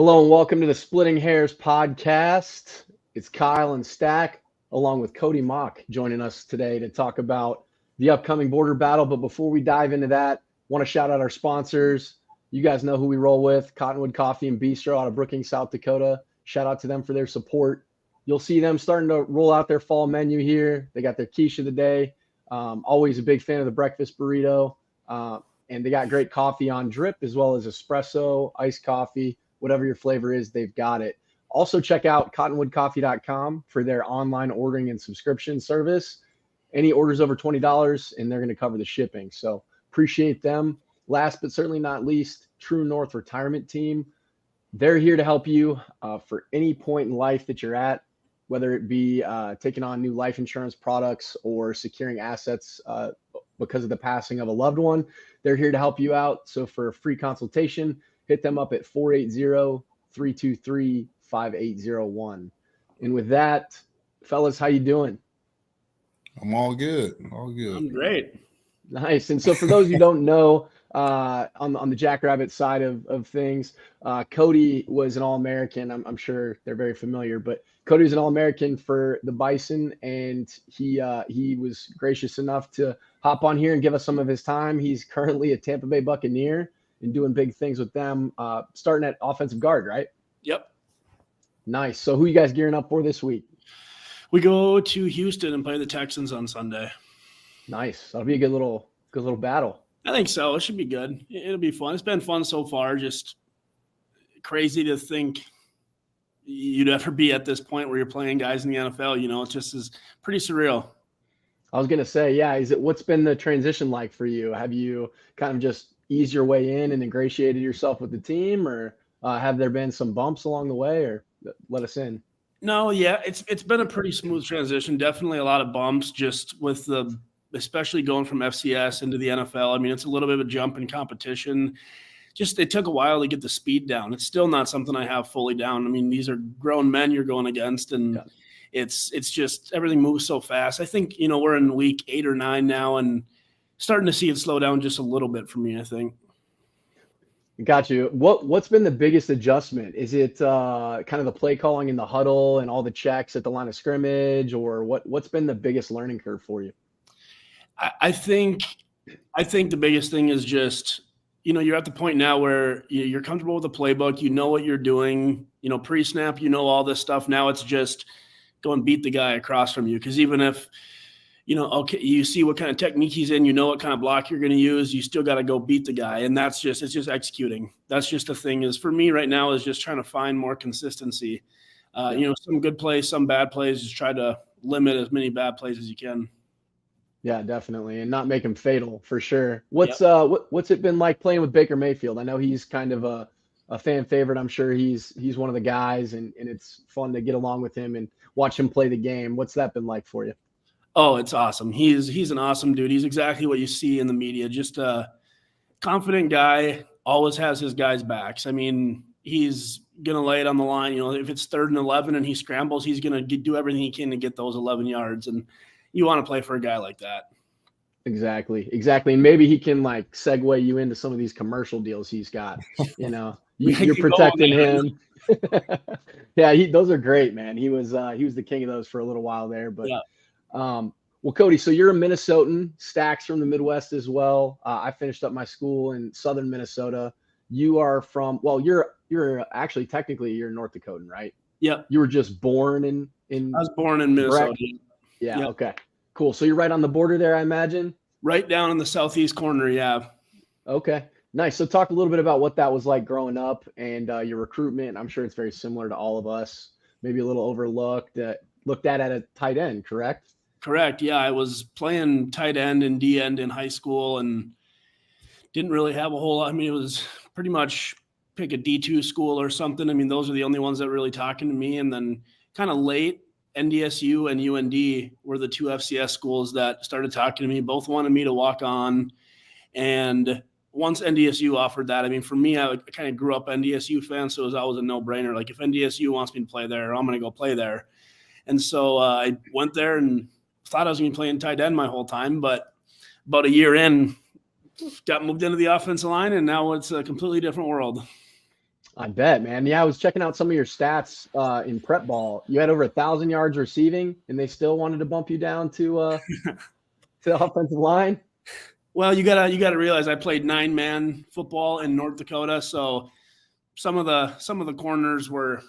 Hello and welcome to the Splitting Hairs podcast. It's Kyle and Stack, along with Cody Mauch, joining us today to talk about the upcoming border battle. But before we dive into that, want to shout out our sponsors. You guys know who we roll with, Cottonwood Coffee and Bistro out of Brookings, South Dakota. Shout out to them for their support. You'll see them starting to roll out their fall menu here. They got their quiche of the day. Always a big fan of the breakfast burrito. And they got great coffee on drip as well as espresso, iced coffee. Whatever your flavor is, they've got it. Also, check out cottonwoodcoffee.com for their online ordering and subscription service. Any orders over $20, and they're going to cover the shipping. So appreciate them. Last but certainly not least, True North Retirement Team. They're here to help you for any point in life that you're at, whether it be taking on new life insurance products or securing assets because of the passing of a loved one. They're here to help you out. So for a free consultation, hit them up at 480-323-5801. And with that, fellas, how you doing? I'm all good. All good. I'm great. Nice. And so for those who don't know, on the Jackrabbit side of things, Cody was an All-American. I'm sure they're very familiar, but Cody was an All-American for the Bison, and he was gracious enough to hop on here and give us some of his time. He's currently a Tampa Bay Buccaneer and doing big things with them, starting at offensive guard, right? Yep. Nice. So who you guys gearing up for this week? We go to Houston and play the Texans on Sunday. Nice. That'll be a good little battle. I think so. It should be good. It'll be fun. It's been fun so far. Just crazy to think you'd ever be at this point where you're playing guys in the NFL. You know, it just is pretty surreal. I was going to say, yeah. What's been the transition like for you? Have you kind of just eased your way in and ingratiated yourself with the team, or have there been some bumps along the way, or let us in? No, yeah, it's been a pretty smooth transition. Definitely a lot of bumps just with especially going from FCS into the NFL. I mean, it's a little bit of a jump in competition. Just it took a while to get the speed down. It's still not something I have fully down. I mean, these are grown men you're going against, and it's just everything moves so fast. I think, we're in week 8 or 9 now and starting to see it slow down just a little bit for me, I think. Got you. What's been the biggest adjustment? Is it kind of the play calling in the huddle and all the checks at the line of scrimmage, or what's been the biggest learning curve for you? I think the biggest thing is just, you're at the point now where you're comfortable with the playbook. You know what you're doing, pre-snap, all this stuff. Now it's just go and beat the guy across from you. Because even if, you see what kind of technique he's in, what kind of block you're going to use, you still got to go beat the guy. And it's just executing. That's just the thing is for me right now is just trying to find more consistency. Some good plays, some bad plays, just try to limit as many bad plays as you can. Yeah, definitely. And not make him fatal for sure. What's it been like playing with Baker Mayfield? I know he's kind of a fan favorite. I'm sure he's one of the guys, and it's fun to get along with him and watch him play the game. What's that been like for you? Oh, it's awesome. He's an awesome dude. He's exactly what you see in the media. Just a confident guy, always has his guys' backs. I mean, he's going to lay it on the line. If it's 3rd and 11 and he scrambles, he's going to do everything he can to get those 11 yards. And you want to play for a guy like that. Exactly. And maybe he can segue you into some of these commercial deals he's got. You're protecting him. Yeah, those are great, man. He was the king of those for a little while there. But well, Cody, so you're a Minnesotan. Stack's from the Midwest as well. I finished up my school in southern Minnesota. You are from you're actually technically you're North Dakotan, right? Yep. You were just born in. I was born in Minnesota. Yeah. Yep. Okay. Cool. So you're right on the border there, I imagine. Right down in the southeast corner. Yeah. Okay. Nice. So talk a little bit about what that was like growing up and your recruitment. I'm sure it's very similar to all of us. Maybe a little overlooked, looked at a tight end, correct? Correct. Yeah. I was playing tight end and D end in high school and didn't really have a whole lot. I mean, it was pretty much pick a D2 school or something. I mean, those are the only ones that were really talking to me. And then kind of late, NDSU and UND were the 2 FCS schools that started talking to me. Both wanted me to walk on. And once NDSU offered that, I mean, for me, I kind of grew up NDSU fan, so it was always a no-brainer. Like, if NDSU wants me to play there, I'm going to go play there. And so I went there and thought I was going to be playing tight end my whole time. But about a year in, got moved into the offensive line, and now it's a completely different world. I bet, man. Yeah, I was checking out some of your stats in prep ball. You had over 1,000 yards receiving, and they still wanted to bump you down to the offensive line. Well, you gotta realize I played 9-man football in North Dakota, so some of the corners were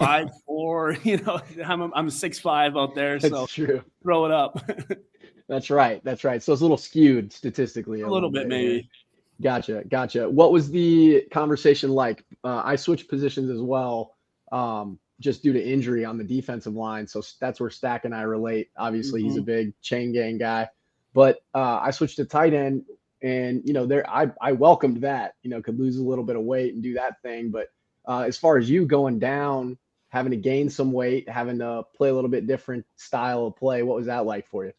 5'4". You know, I'm 6'5" out there, so That's true. throw it up. That's right. So it's a little skewed statistically. A little bit, maybe. Gotcha. What was the conversation like? I switched positions as well, just due to injury on the defensive line. So that's where Stack and I relate. Obviously, he's a big chain gang guy, but I switched to tight end, and I welcomed that. Could lose a little bit of weight and do that thing. But as far as you going down, having to gain some weight, having to play a little bit different style of play, what was that like for you?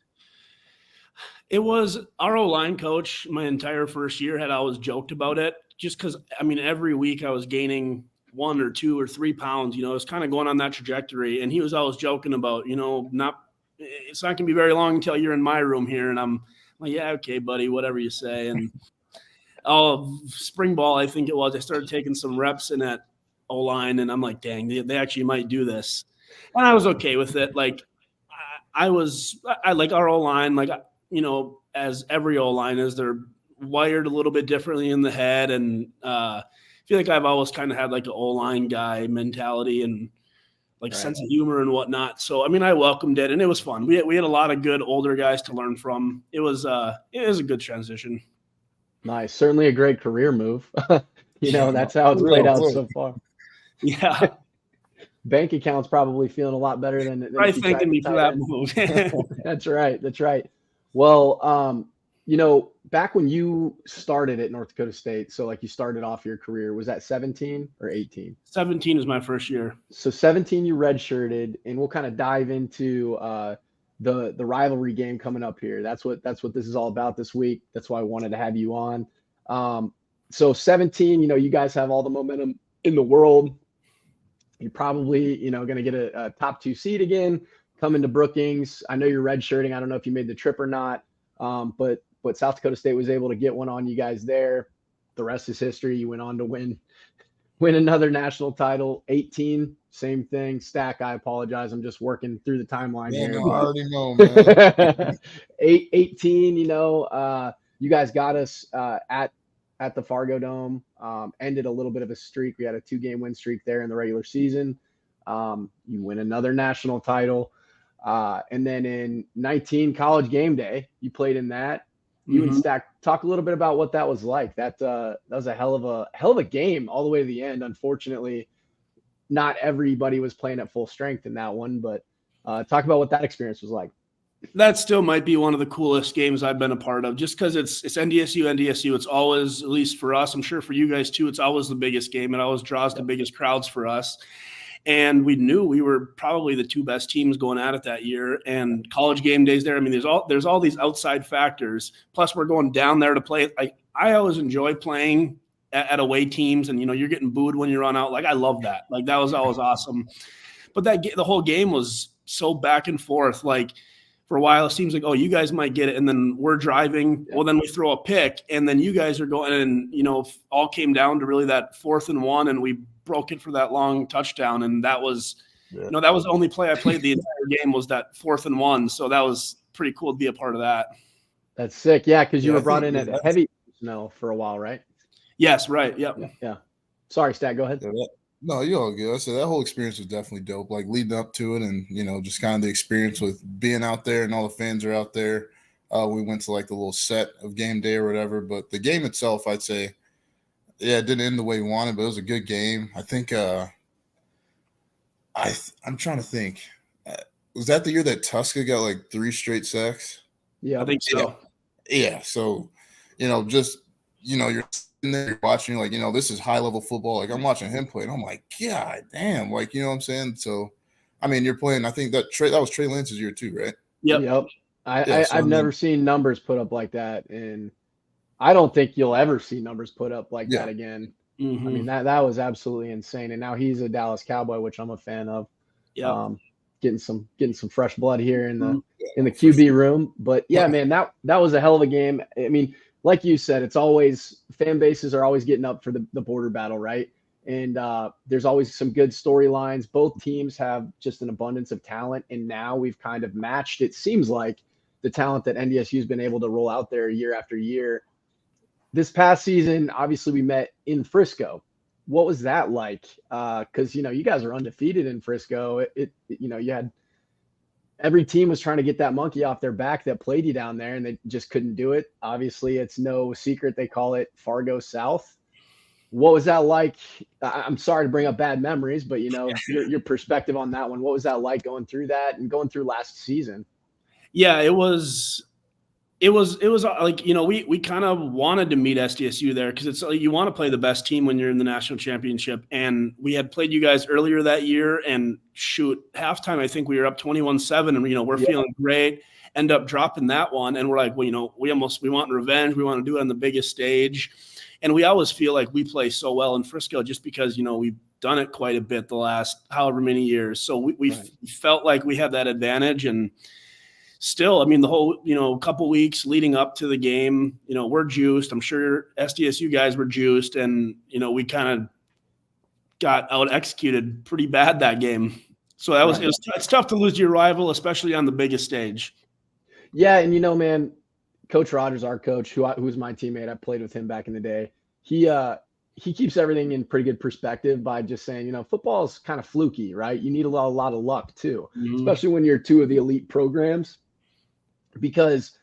It was our O-line coach my entire first year had always joked about it, just because, every week I was gaining 1 or 2 or 3 pounds. It was kind of going on that trajectory. And he was always joking about, it's not going to be very long until you're in my room here. And I'm like, yeah, okay, buddy, whatever you say. And spring ball, I think it was, I started taking some reps in that O-line, and I'm like, dang, they actually might do this. And I was okay with it. Like, I like our O-line, like, as every O-line is, they're wired a little bit differently in the head. And I feel like I've always kind of had like an O-line guy mentality and like sense of humor and whatnot. So, I welcomed it, and it was fun. We had a lot of good older guys to learn from. It was a good transition. Nice. Certainly a great career move. That's how it's played out so far. Yeah. Bank account's probably feeling a lot better than probably thanking me for that move. That's right. Well, back when you started at North Dakota State, so like you started off your career, was that 17 or 18? 17 was my first year. So 17 you redshirted, and we'll kind of dive into the rivalry game coming up here. That's what this is all about this week. That's why I wanted to have you on. So 17, you guys have all the momentum in the world. You're probably, going to get a top 2 seed again, coming to Brookings. I know you're redshirting. I don't know if you made the trip or not, but South Dakota State was able to get one on you guys there. The rest is history. You went on to win another national title. 18, same thing. Stack, I apologize. I'm just working through the timeline here. No, I already know, man. 18, you guys got us at the Fargo Dome, ended a little bit of a streak. We had a 2-game win streak there in the regular season. You win another national title. And then in 19 College Game Day, you played in that. You and Stack, talk a little bit about what that was like. That was a hell of a game all the way to the end. Unfortunately, not everybody was playing at full strength in that one, but talk about what that experience was like. That still might be one of the coolest games I've been a part of, just because it's NDSU. It's always, at least for us, I'm sure for you guys too, it's always the biggest game. It always draws the biggest crowds for us. And we knew we were probably the 2 best teams going at it that year. And College Game Days there, there's all these outside factors. Plus, we're going down there to play. I always enjoy playing at away teams, and you're getting booed when you run out. Like, I love that. Like, that was always awesome. But the whole game was so back and forth. Like, for a while, it seems like, oh, you guys might get it, and then we're driving. Well, then we throw a pick, and then you guys are going, and all came down to really that 4th and 1, and we broke it for that long touchdown. And that was, that was the only play I played the entire game, was that 4th and 1. So that was pretty cool to be a part of that. That's sick, yeah, because you were brought in at heavy personnel for a while, right? Yes, right, yep. Yeah. Sorry, Stack, go ahead. No, you're all good. So that whole experience was definitely dope. Like, leading up to it, and just kind of the experience with being out there, and all the fans are out there. We went to like the little set of game day or whatever, but the game itself, I'd say, it didn't end the way we wanted, but it was a good game. I think I'm trying to think. Was that the year that Tuska got like 3 straight sacks? Yeah, I think so. Yeah. So, you're sitting there, you're watching, like, this is high level football. Like, I'm watching him play, and I'm like, God damn, like, you know what I'm saying? So, you're playing. I think that was Trey Lance's year too, right? Yep. I've never seen numbers put up like that, and I don't think you'll ever see numbers put up like that again. Mm-hmm. That was absolutely insane. And now he's a Dallas Cowboy, which I'm a fan of. Yeah. Getting some fresh blood here in the QB room. But yeah, man, that was a hell of a game. Like you said, it's always, fan bases are always getting up for the border battle, right? And there's always some good storylines. Both teams have just an abundance of talent. And now we've kind of matched, it seems like, the talent that NDSU has been able to roll out there year after year. This past season, obviously, we met in Frisco. What was that like? Because, you guys are undefeated in Frisco. You had every team was trying to get that monkey off their back that played you down there, and they just couldn't do it. Obviously, it's no secret they call it Fargo South. What was that like? I'm sorry to bring up bad memories, but your perspective on that one. What was that like going through that and going through last season? Yeah, it was like, we kind of wanted to meet SDSU there because it's like you want to play the best team when you're in the national championship. And we had played you guys earlier that year, and halftime, I think we were up 21-7, and we're feeling great. End up dropping that one, and we're like, well, we want revenge. We want to do it on the biggest stage. And we always feel like we play so well in Frisco just because, we've done it quite a bit the last however many years. So we felt like we had that advantage. And still, the whole, couple weeks leading up to the game, we're juiced. I'm sure SDSU guys were juiced, and, we kind of got out executed pretty bad that game. So it's tough to lose to your rival, especially on the biggest stage. Yeah. And, man, Coach Rogers, our coach, who's my teammate, I played with him back in the day. He keeps everything in pretty good perspective by just saying, football is kind of fluky, right? You need a lot of luck too, especially when you're two of the elite programs. Because,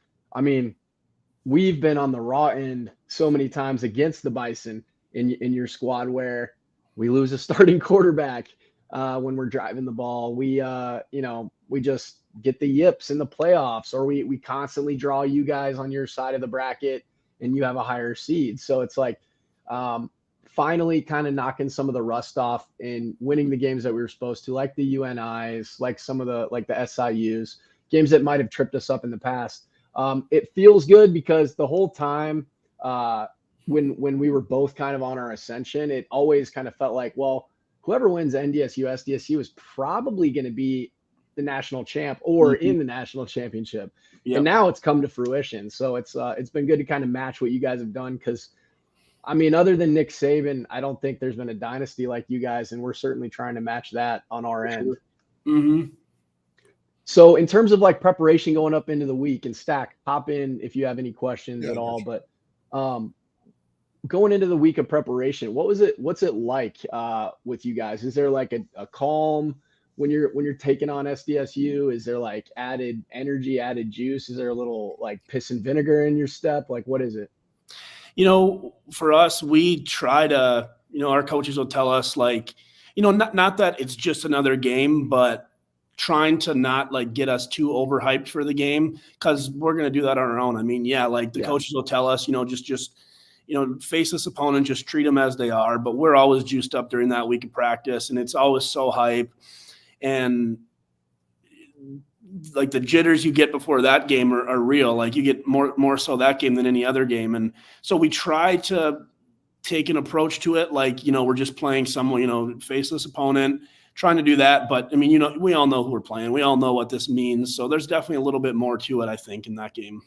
we've been on the raw end so many times against the Bison in your squad where we lose a starting quarterback when we're driving the ball. We just get the yips in the playoffs, or we constantly draw you guys on your side of the bracket and you have a higher seed. So it's like finally kind of knocking some of the rust off and winning the games that we were supposed to, like the UNIs, like some of the SIUs, games that might have tripped us up in the past. It feels good because the whole time when we were both kind of on our ascension, it always kind of felt like, well, whoever wins NDSU, SDSU is probably going to be the national champ or in the national championship. Yep. And now it's come to fruition. So it's been good to kind of match what you guys have done. Cause other than Nick Saban, I don't think there's been a dynasty like you guys, and we're certainly trying to match that on our end. Mm-hmm. So in terms of like preparation going up into the week, and Stack, hop in if you have any questions at all, but going into the week of preparation, what's it like with you guys? Is there like a calm when you're taking on SDSU? Is there like added energy, added juice? Is there a little like piss and vinegar in your step? Like, what is it? For us, we try to, our coaches will tell us like, not that it's just another game, but trying to not like get us too overhyped for the game, because we're going to do that on our own. Coaches will tell us, just face this opponent, just treat them as they are. But we're always juiced up during that week of practice, and it's always so hype. And like the jitters you get before that game are real. Like you get more so that game than any other game. And so we try to take an approach to it. Like, we're just playing someone, faceless opponent, trying to do that. But we all know who we're playing. We all know what this means. So there's definitely a little bit more to it, I think, in that game.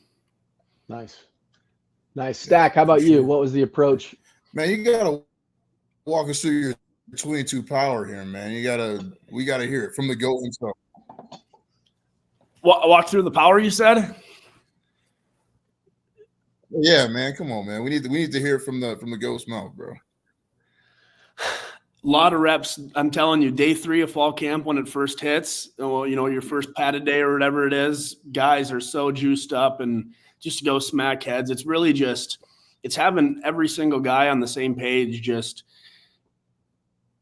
Nice. Stack, how about you? What was the approach? Man, you got to walk us through your 22 power here, man. We got to hear it from the GOAT himself. Walk through the power, you said? Yeah, man. Come on, man. We need to hear it from the GOAT's mouth, bro. A lot of reps. I'm telling you, day 3 of fall camp, when it first hits, your first padded day or whatever it is, guys are so juiced up and just to go smack heads. It's really it's having every single guy on the same page. Just,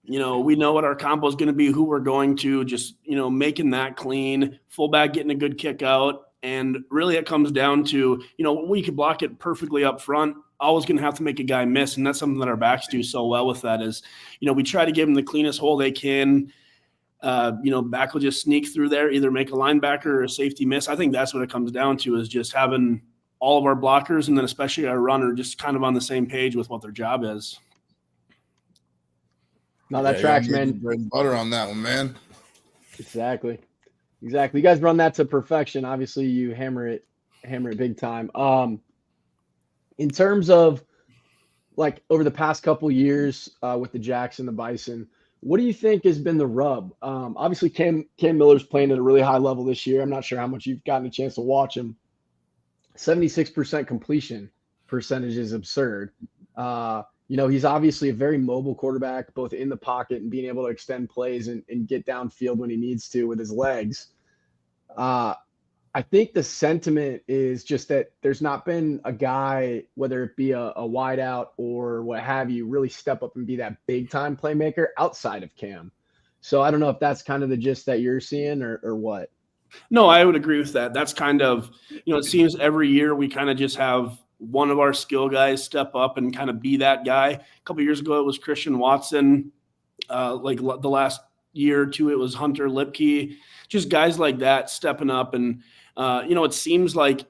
we know what our combo is going to be, who we're going to, just, making that clean, fullback getting a good kick out. And really it comes down to, we could block it perfectly up front, always going to have to make a guy miss. And that's something that our backs do so well with that is, we try to give them the cleanest hole they can. Back will just sneak through there, either make a linebacker or a safety miss. I think that's what it comes down to, is just having all of our blockers and then especially our runner just kind of on the same page with what their job is. No, that tracks, man. Bread and butter on that one, man. Exactly. You guys run that to perfection. Obviously, you hammer it big time. In terms of like over the past couple years with the Jacks and the Bison, what do you think has been the rub? Obviously, Cam Miller's playing at a really high level this year. I'm not sure how much you've gotten a chance to watch him. 76% completion percentage is absurd. He's obviously a very mobile quarterback, both in the pocket and being able to extend plays and get downfield when he needs to with his legs. I think the sentiment is just that there's not been a guy, whether it be a wideout or what have you, really step up and be that big time playmaker outside of Cam. So I don't know if that's kind of the gist that you're seeing or what. No, I would agree with that. That's kind of, it seems every year we kind of just have one of our skill guys step up and kind of be that guy. A couple of years ago, it was Christian Watson. Like the last year or two, it was Hunter Lipke. Just guys like that stepping up. And, it seems like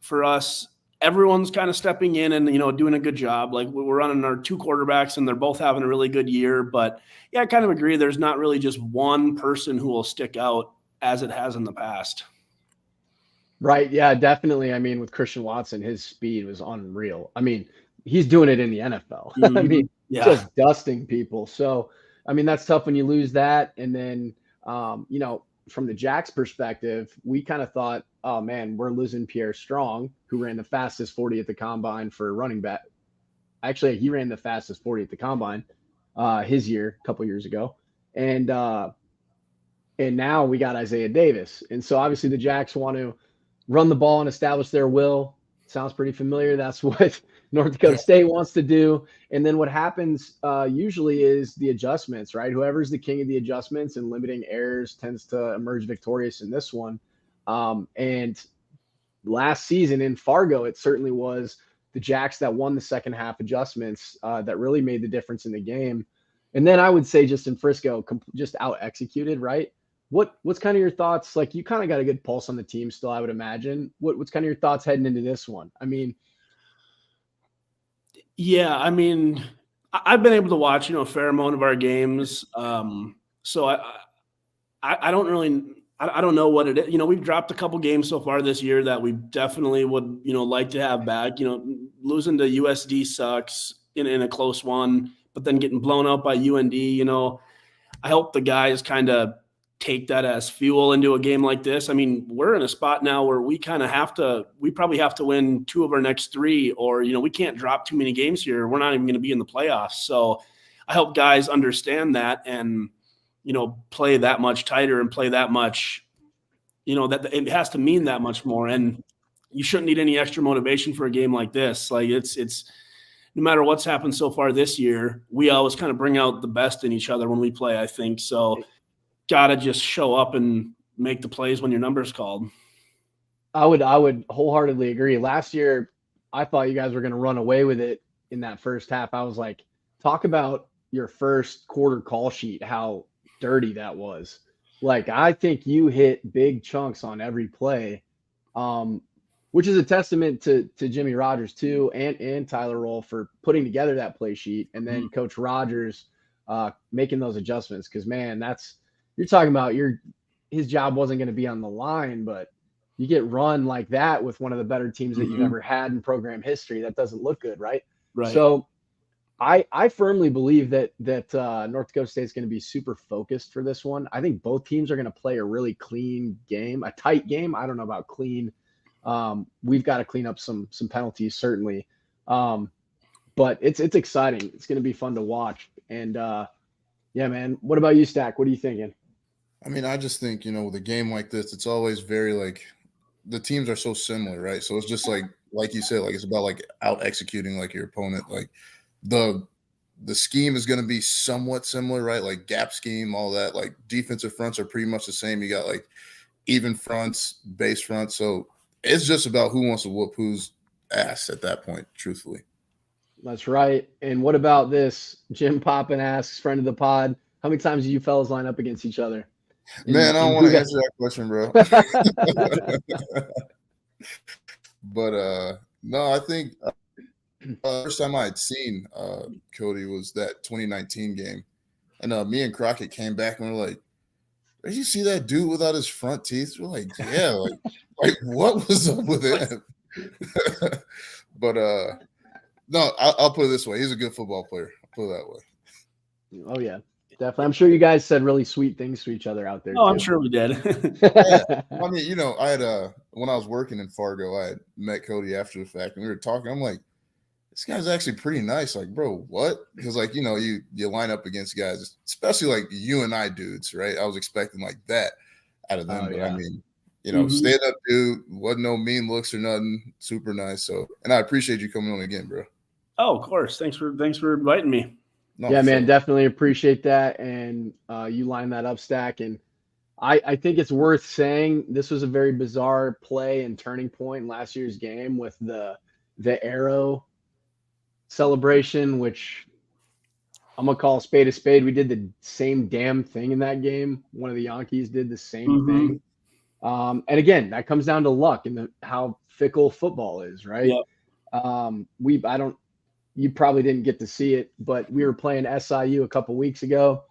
for us, everyone's kind of stepping in and, doing a good job. Like we're running our two quarterbacks and they're both having a really good year. But, yeah, I kind of agree. There's not really just one person who will stick out as it has in the past. Right. Yeah, definitely. I mean, with Christian Watson, his speed was unreal. I mean, he's doing it in the NFL. Mm-hmm. I mean, yeah. Just dusting people. So, I mean, that's tough when you lose that. And then, from the Jacks perspective, we kind of thought, oh man, we're losing Pierre Strong, who ran the fastest 40 at the combine for running back. Actually, he ran the fastest 40 at the combine his year, a couple years ago. And now we got Isaiah Davis. And so obviously the Jacks want to run the ball and establish their will. Sounds pretty familiar. That's what North Dakota State wants to do. And then what happens usually is the adjustments, right? Whoever's the king of the adjustments and limiting errors tends to emerge victorious in this one. And last season in Fargo, it certainly was the Jacks that won the second half adjustments that really made the difference in the game. And then I would say just in Frisco, just out executed, right? What's kind of your thoughts? Like you kind of got a good pulse on the team still, I would imagine. What's kind of your thoughts heading into this one? I mean, yeah, I mean, I've been able to watch, a fair amount of our games. So I don't really, I don't know what it is. We've dropped a couple games so far this year that we definitely would, like to have back. Losing to USD sucks in a close one, but then getting blown out by UND, I hope the guys kind of take that as fuel into a game like this. I mean, we're in a spot now where we probably have to win 2 of our next 3, or, we can't drop too many games here. We're not even going to be in the playoffs. So I hope guys understand that and, play that much tighter and play that much, that it has to mean that much more. And you shouldn't need any extra motivation for a game like this. Like it's no matter what's happened so far this year, we always kind of bring out the best in each other when we play, I think. So gotta just show up and make the plays when your number's called. I would wholeheartedly agree. Last year, I thought you guys were going to run away with it in that first half. I was like, talk about your first quarter call sheet, how dirty that was. Like, I think you hit big chunks on every play, which is a testament to Jimmy Rogers too, and Tyler Roll for putting together that play sheet, and then Coach Rogers making those adjustments. Because man, you're talking about his job wasn't going to be on the line, but you get run like that with one of the better teams that you've ever had in program history. That doesn't look good, right? Right. So I firmly believe that North Dakota State is going to be super focused for this one. I think both teams are going to play a really clean game, a tight game. I don't know about clean. We've got to clean up some penalties, certainly. But it's exciting. It's going to be fun to watch. And yeah, man, what about you, Stack? What are you thinking? I mean, I just think, with a game like this, it's always very the teams are so similar, right? So it's just like you said, it's about out executing your opponent. Like the scheme is going to be somewhat similar, right? Like gap scheme, all that. Like defensive fronts are pretty much the same. You got even fronts, base fronts. So it's just about who wants to whoop whose ass at that point, truthfully. That's right. And what about this? Jim Poppin asks, friend of the pod, how many times do you fellas line up against each other? Man, I don't want to answer that question, bro. But no, I think first time I had seen Cody was that 2019 game. And me and Crockett came back and we're like, did you see that dude without his front teeth? We're like, yeah, like what was up with him? But No, I'll put it this way. He's a good football player. I'll put it that way. Oh yeah, definitely. I'm sure you guys said really sweet things to each other out there. Oh, too. I'm sure we did. Yeah. I mean, I had when I was working in Fargo, I had met Cody after the fact, and we were talking. I'm like, this guy's actually pretty nice. Like, bro, what? Because like, you line up against guys, especially like you and I dudes, right? I was expecting like that out of them, Oh, but yeah. I mean, Mhm. stand up dude, wasn't no mean looks or nothing, super nice. So, and I appreciate you coming on again, bro. Oh, of course. Thanks for inviting me. No, Yeah, man, sure. definitely appreciate that. And you line that up, Stack. And I think it's worth saying this was a very bizarre play and turning point in last year's game with the arrow celebration, which I'm gonna call a spade a spade. We did the same damn thing in that game. One of the Yankees did the same Mhm. thing. And again, that comes down to luck and how fickle football is, right? Yep. You probably didn't get to see it, but we were playing SIU a couple weeks ago,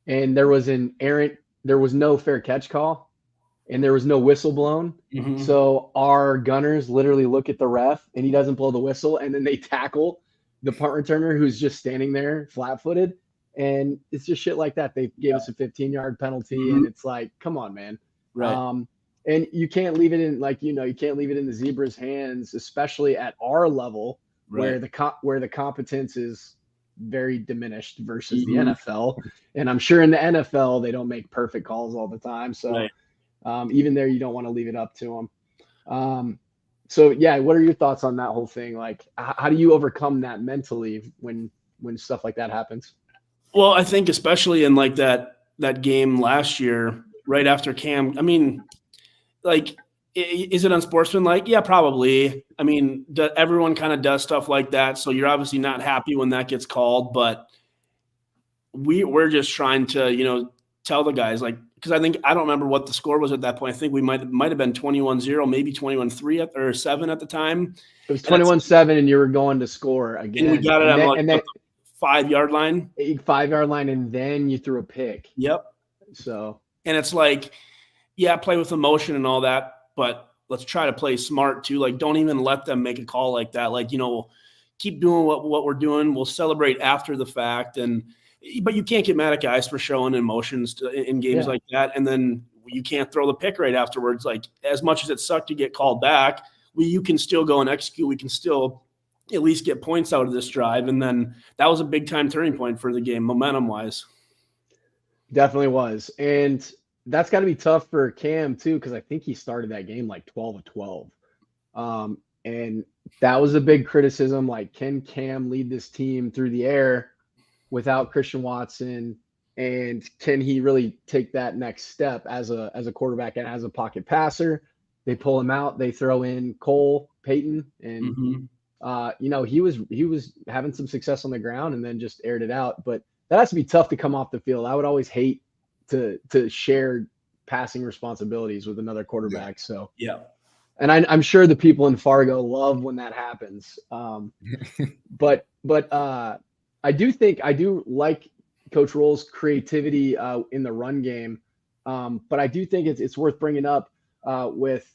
and there was no fair catch call, and there was no whistle blown. Mhm. So our gunners literally look at the ref, and he doesn't blow the whistle, and then they tackle the punt returner who's just standing there flat-footed, and it's just shit like that. They gave us a 15-yard penalty, and it's like, come on, man. Right. And you can't leave it in you can't leave it in the zebra's hands, especially at our level where Right. the competence is very diminished versus the Mhm. NFL. And I'm sure in the NFL they don't make perfect calls all the time. So Right. even there, you don't want to leave it up to them. So yeah, what are your thoughts on that whole thing? Like, how do you overcome that mentally when stuff like that happens? Well, I think especially in like that game last year, right after Cam. I mean, like, is it unsportsmanlike? Yeah, probably. I mean, everyone kind of does stuff like that, so you're obviously not happy when that gets called. But we're just trying to tell the guys, like, because I don't remember what the score was at that point. I think we might have been 21-0, maybe 21-3 or 7 at the time. It was And 21-7, and you were going to score and we again, got it and at then like the 5-yard line. 5-yard line, and then you threw a pick. Yep. So, and it's like, yeah, play with emotion and all that, but let's try to play smart too. Like, don't even let them make a call like that. Like, keep doing what we're doing. We'll celebrate after the fact, but you can't get mad at guys for showing emotions in games like that, and then you can't throw the pick right afterwards. Like, as much as it sucked to get called back, you can still go and execute. We can still at least get points out of this drive, and then that was a big time turning point for the game, momentum wise. Definitely was, and that's got to be tough for Cam too, because I think he started that game like 12 of 12, and that was a big criticism. Like, can Cam lead this team through the air without Christian Watson, and can he really take that next step as a quarterback and as a pocket passer? They pull him out, they throw in Cole Payton, and he was having some success on the ground, and then just aired it out. But that has to be tough to come off the field. I would always hate to share passing responsibilities with another quarterback. So yeah. And I'm sure the people in Fargo love when that happens. But I do like Coach Roll's creativity in the run game. But I do think it's worth bringing up with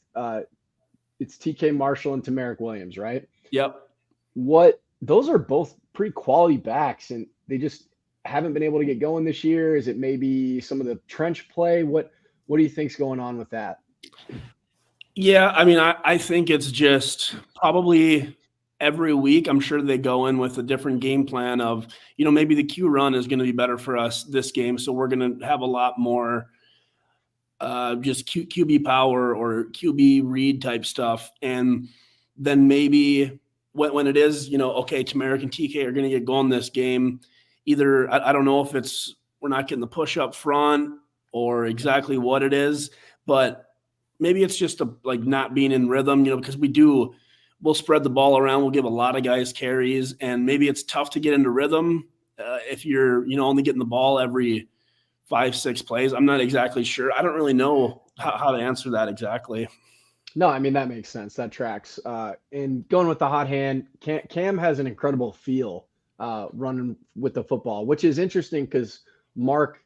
it's TK Marshall and Tamarick Williams, right? Yep. Those are both pretty quality backs, and they just haven't been able to get going this year. Is it maybe some of the trench play? What do you think's going on with that? Yeah, I mean, I think it's just probably every week. I'm sure they go in with a different game plan of, maybe the Q run is going to be better for us this game, so we're going to have a lot more just QB power or QB read type stuff, and then maybe when it is, okay, Tamarick and TK are going to get going this game. Either I don't know if it's we're not getting the push up front or exactly what it is, but maybe it's just like not being in rhythm, because we'll spread the ball around. We'll give a lot of guys carries, and maybe it's tough to get into rhythm if you're, only getting the ball every 5-6 plays. I'm not exactly sure. I don't really know how to answer that exactly. No, I mean, that makes sense. That tracks. And going with the hot hand, Cam has an incredible feel running with the football, which is interesting because Mark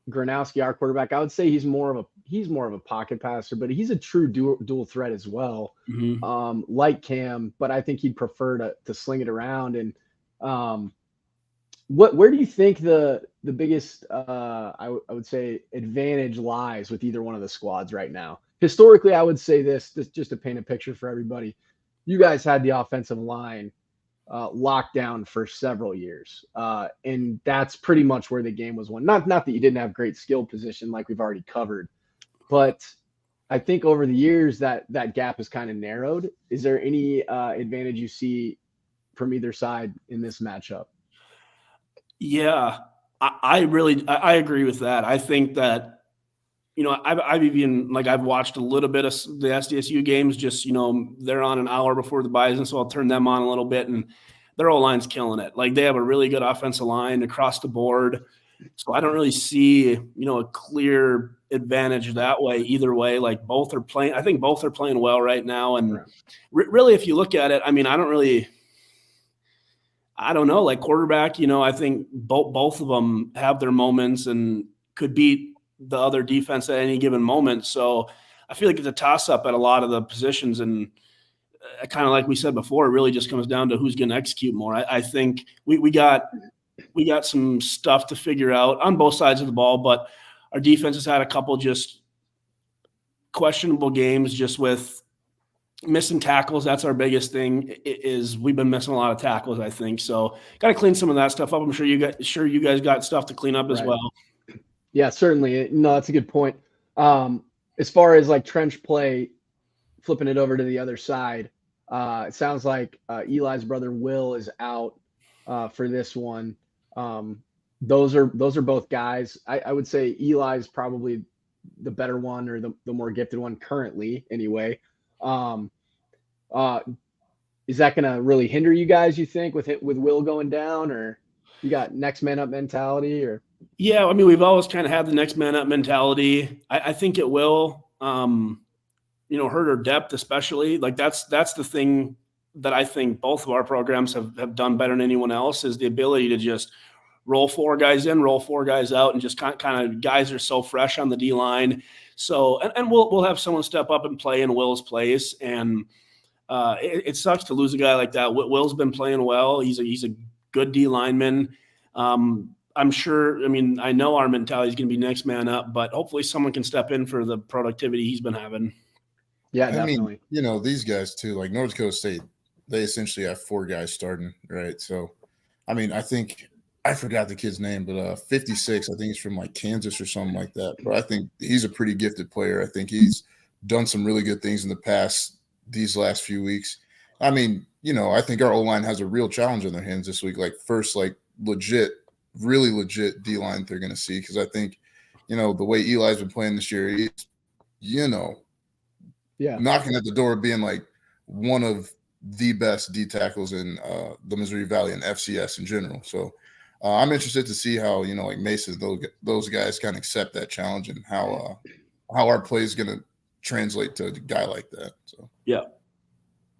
Gronowski, our quarterback, I would say he's more of he's more of a pocket passer, but he's a true dual threat as well. Mm-hmm. Like Cam, but I think he'd prefer to sling it around. And where do you think the biggest I would say advantage lies with either one of the squads right now? Historically, I would say this just to paint a picture for everybody. You guys had the offensive line locked down for several years, and that's pretty much where the game was won. Not that you didn't have great skill position like we've already covered, but I think over the years that gap has kind of narrowed. Is there any advantage you see from either side in this matchup? Yeah, I really agree with that. I think that, I've even I've watched a little bit of the SDSU games. Just they're on an hour before the Bison, so I'll turn them on a little bit, and their O-line's killing it. Like they have a really good offensive line across the board. So I don't really see a clear advantage that way either way. Like both are playing. I think both are playing well right now, and really, if you look at it, I mean, I don't know, like quarterback, I think both of them have their moments and could beat the other defense at any given moment. So I feel like it's a toss up at a lot of the positions. And kind of like we said before, it really just comes down to who's going to execute more. I think we got some stuff to figure out on both sides of the ball, but our defense has had a couple just questionable games just with missing tackles. That's our biggest thing, is we've been missing a lot of tackles, I think. So got to clean some of that stuff up. I'm sure you guys got stuff to clean up as well. Yeah, certainly. No, that's a good point. As far as like trench play, flipping it over to the other side, it sounds like Eli's brother Will is out for this one. Those are both guys. I would say Eli's probably the better one, or the more gifted one currently anyway. Is that going to really hinder you guys, you think, with Will going down, or you got next man up mentality? Or yeah, I mean, we've always kind of had the next man up mentality. I think it will hurt our depth, especially. Like that's the thing that I think both of our programs have done better than anyone else, is the ability to just roll 4 guys in, roll 4 guys out, and just kind of guys are so fresh on the D line. So, and we'll have someone step up and play in Will's place. And it sucks to lose a guy like that. Will's been playing well. He's a good D lineman. I'm sure. I mean, I know our mentality is going to be next man up, but hopefully someone can step in for the productivity he's been having. Yeah, definitely. I mean, these guys too, like North Dakota State, they essentially have 4 guys starting, right? So, I mean, I think I forgot the kid's name, but 56, I think he's from like Kansas or something like that. But I think he's a pretty gifted player. I think he's done some really good things in the past, these last few weeks. I mean, I think our O-line has a real challenge in their hands this week. Like first, like really legit D-line they're going to see. Because I think, the way Eli's been playing this year, he's, knocking at the door, being like one of the best D tackles in the Missouri Valley and FCS in general. So I'm interested to see how, like Mason, those guys kind of accept that challenge, and how our play is going to translate to a guy like that. So, yeah.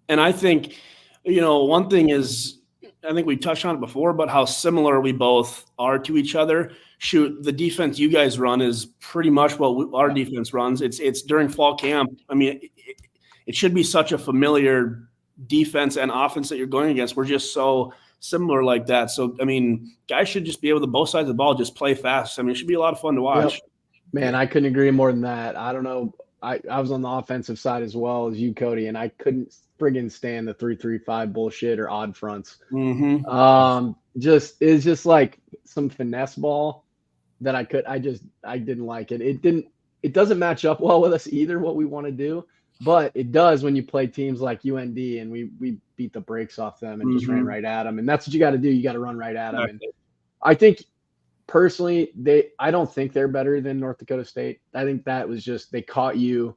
And I think, one thing is, I think we touched on it before, but how similar we both are to each other. Shoot, the defense you guys run is pretty much what our defense runs. It's during fall camp. I mean, it should be such a familiar defense and offense that you're going against. We're just so similar like that. So, I mean, guys should just be able to both sides of the ball just play fast. I mean, it should be a lot of fun to watch. Yep. Man, I couldn't agree more than that. I don't know. I was on the offensive side as well as you, Cody, and I couldn't friggin' stand the 3-3-5 bullshit or odd fronts. Mm-hmm. It's just like some finesse ball that I didn't like it. It doesn't match up well with us either, what we want to do, but it does when you play teams like UND, and we beat the brakes off them and just ran right at them. And that's what you got to do. You got to run right at them. And I think personally, I don't think they're better than North Dakota State. I think that was just, they caught you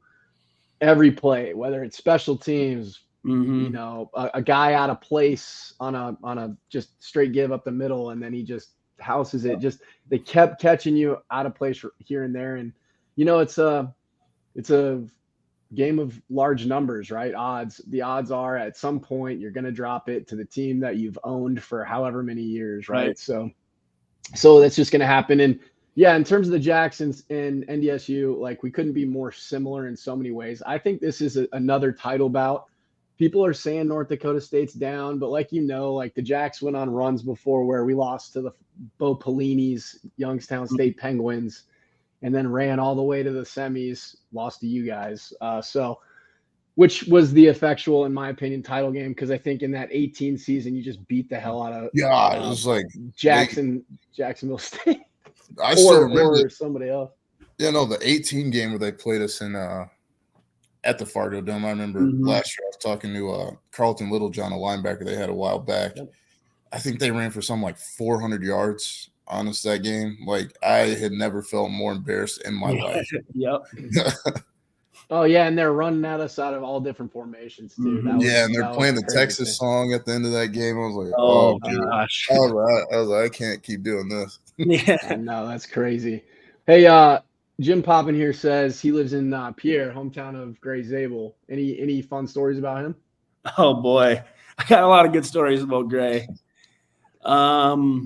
every play, whether it's special teams, a guy out of place on a just straight give up the middle, and then he just houses it. Just, they kept catching you out of place here and there. And, it's a game of large numbers, right? Odds. The odds are at some point you're going to drop it to the team that you've owned for however many years, right? So that's just going to happen. And, Yeah, in terms of the Jacksons and NDSU, like we couldn't be more similar in so many ways. I think this is another title bout. People are saying North Dakota State's down, but like like the Jacks went on runs before where we lost to the Bo Pelini's Youngstown State Penguins, and then ran all the way to the semis, lost to you guys. Which was the effectual, in my opinion, title game, because I think in that 18 season you just beat the hell out of Yeah, it was like Jacksonville State. I still remember or somebody else. Yeah, no, the 18 game where they played us in at the Fargo Dome. I remember last year I was talking to Carlton Littlejohn, a linebacker they had a while back. Yep. I think they ran for something like 400 yards on us that game. Like I had never felt more embarrassed in my life. Yep. Oh yeah, and they're running at us out of all different formations too. And they're playing the Texas song at the end of that game. I was like, oh gosh. I was like, I can't keep doing this. Yeah, I know, that's crazy. Hey, Jim Poppin here says he lives in Pierre, hometown of Gray Zabel. Any fun stories about him? Oh boy, I got a lot of good stories about Gray. I'll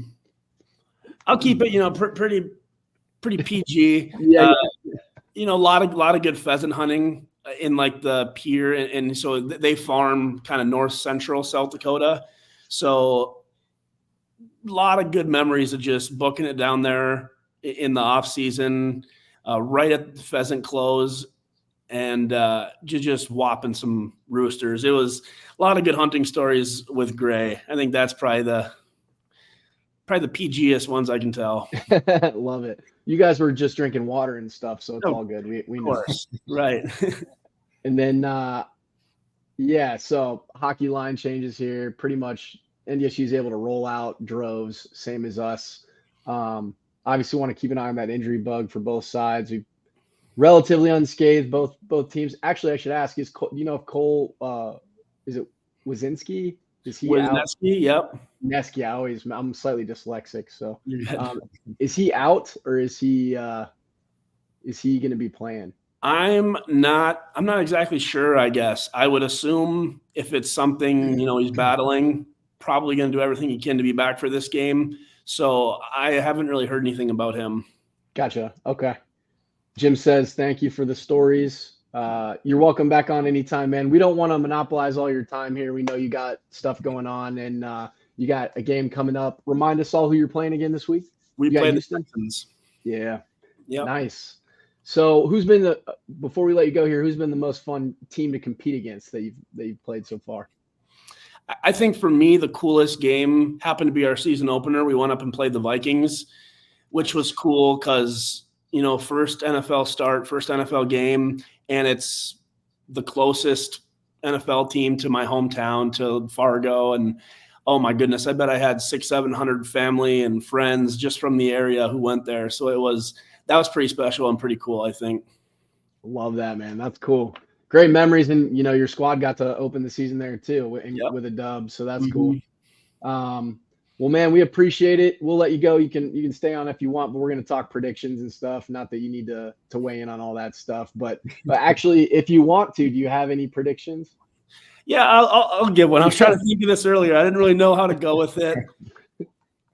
keep it, pretty PG. Yeah. A lot of good pheasant hunting in like the Pierre, and so they farm kind of north central South Dakota. So a lot of good memories of just booking it down there in the off season, right at the pheasant close, and just whopping some roosters. It was a lot of good hunting stories with Gray. I think that's probably the PGest ones I can tell. Love it. You guys were just drinking water and stuff, so it's all good. We know. Right. And then, so hockey line changes here. Pretty much NDSU is able to roll out droves, same as us. Obviously want to keep an eye on that injury bug for both sides. We relatively unscathed, both teams. Actually, I should ask, if Cole, is it Wazinski? Is he out? Yep. Neski, I'm slightly dyslexic, so is he out or is he going to be playing? I'm not exactly sure. I guess I would assume if it's something he's battling, probably going to do everything he can to be back for this game. So I haven't really heard anything about him. Gotcha. Okay. Jim says thank you for the stories. You're welcome back on anytime, man. We don't want to monopolize all your time here. We know you got stuff going on, and you got a game coming up. Remind us all who you're playing again this week. We play the Texans. Yeah. Yep. Nice. So before we let you go here, who's been the most fun team to compete against that you've played so far? I think for me, the coolest game happened to be our season opener. We went up and played the Vikings, which was cool because, first NFL start, first NFL game, and it's the closest NFL team to my hometown, to Fargo. And oh my goodness, I bet I had 600-700 family and friends just from the area who went there. So that was pretty special and pretty cool, I think. Love that, man. That's cool. Great memories. And, your squad got to open the season there too with a dub. So that's cool. Well, man, we appreciate it. We'll let you go. You can stay on if you want, but we're going to talk predictions and stuff. Not that you need to weigh in on all that stuff, but actually, if you want to, do you have any predictions? Yeah, I'll give one. I was trying to think of this earlier. I didn't really know how to go with it.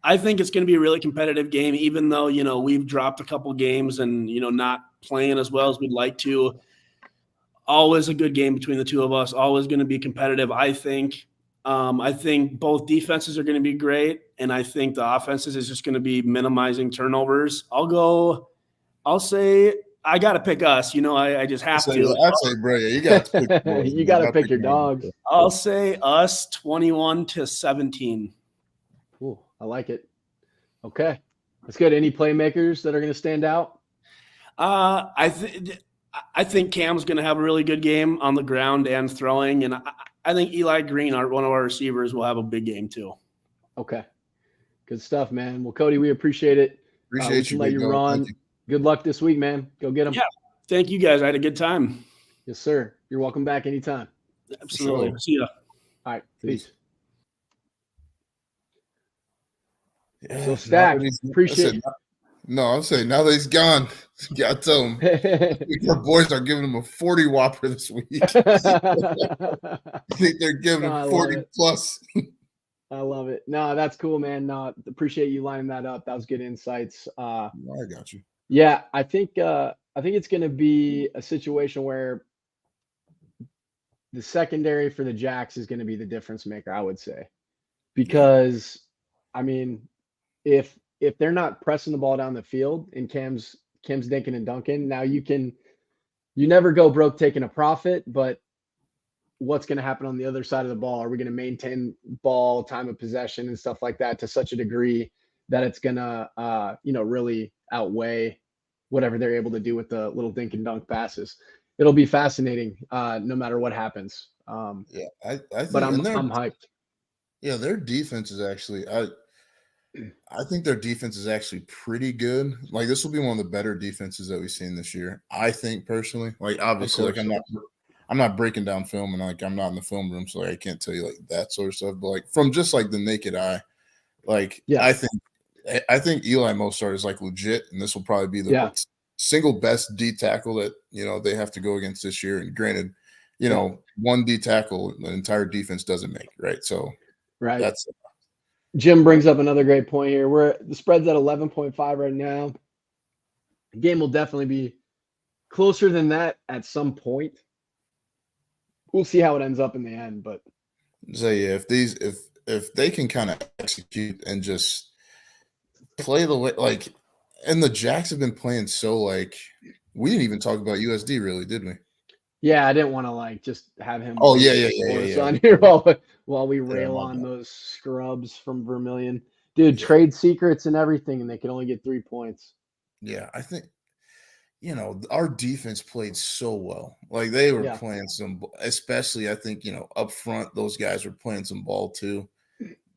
I think it's going to be a really competitive game, even though, we've dropped a couple games and, not playing as well as we'd like to. Always a good game between the two of us, always going to be competitive, I think. I think both defenses are going to be great, and I think the offenses is just going to be minimizing turnovers. I'll say I got to pick us. I just have to. I'd say, bro, you got to pick you got to pick your dogs. I'll say us 21-17. Cool. I like it. Okay. That's good. Any playmakers that are going to stand out? I think Cam's going to have a really good game on the ground and throwing, and I think Eli Green, one of our receivers, will have a big game too. Okay. Good stuff, man. Well, Cody, we appreciate it. Appreciate you. Let you run. Good luck this week, man. Go get them. Yeah. Thank you, guys. I had a good time. Yes, sir. You're welcome back anytime. Absolutely. Sure. See ya. All right. Peace. Yeah, so, Stack, appreciate it. No, I'm saying now that he's gone, yeah, I tell him. Our boys are giving him a 40 whopper this week. I think they're giving him 40 plus. I love it. No, that's cool, man. No, appreciate you lining that up. That was good insights. I got you. Yeah, I think it's going to be a situation where the secondary for the Jacks is going to be the difference maker, I would say. Yeah. Because I mean, if they're not pressing the ball down the field and Cam's dinking and dunking, now you never go broke taking a profit, but what's going to happen on the other side of the ball? Are we going to maintain ball, time of possession, and stuff like that to such a degree that it's going to, really outweigh whatever they're able to do with the little dink and dunk passes? It'll be fascinating, no matter what happens. Yeah, I But think, and I'm hyped. their defense is actually, I think their defense is actually pretty good. Like this will be one of the better defenses that we've seen this year. I think personally, like obviously, like I'm not breaking down film and like I'm not in the film room, so like, I can't tell you like that sort of stuff. But like from just like the naked eye, like Yeah. I think Eli Mostert is like legit, and this will probably be the Yeah. single best D tackle that they have to go against this year. And granted, Yeah. one D tackle the entire defense doesn't make, right? So Right. that's Jim brings up another great point here. The spread's at 11.5 right now. The game will definitely be closer than that at some point. We'll see how it ends up in the end, but so yeah, if they can kind of execute and just play the way like, and the Jacks have been playing so like we didn't even talk about USD really, did we? yeah, I didn't want to like just have him. Oh yeah. On here while we rail on those scrubs from Vermilion, dude. Yeah. Trade secrets and everything, and they can only get 3 points. Yeah, I think our defense played so well. Like they were Yeah. playing some, especially I think up front those guys were playing some ball too.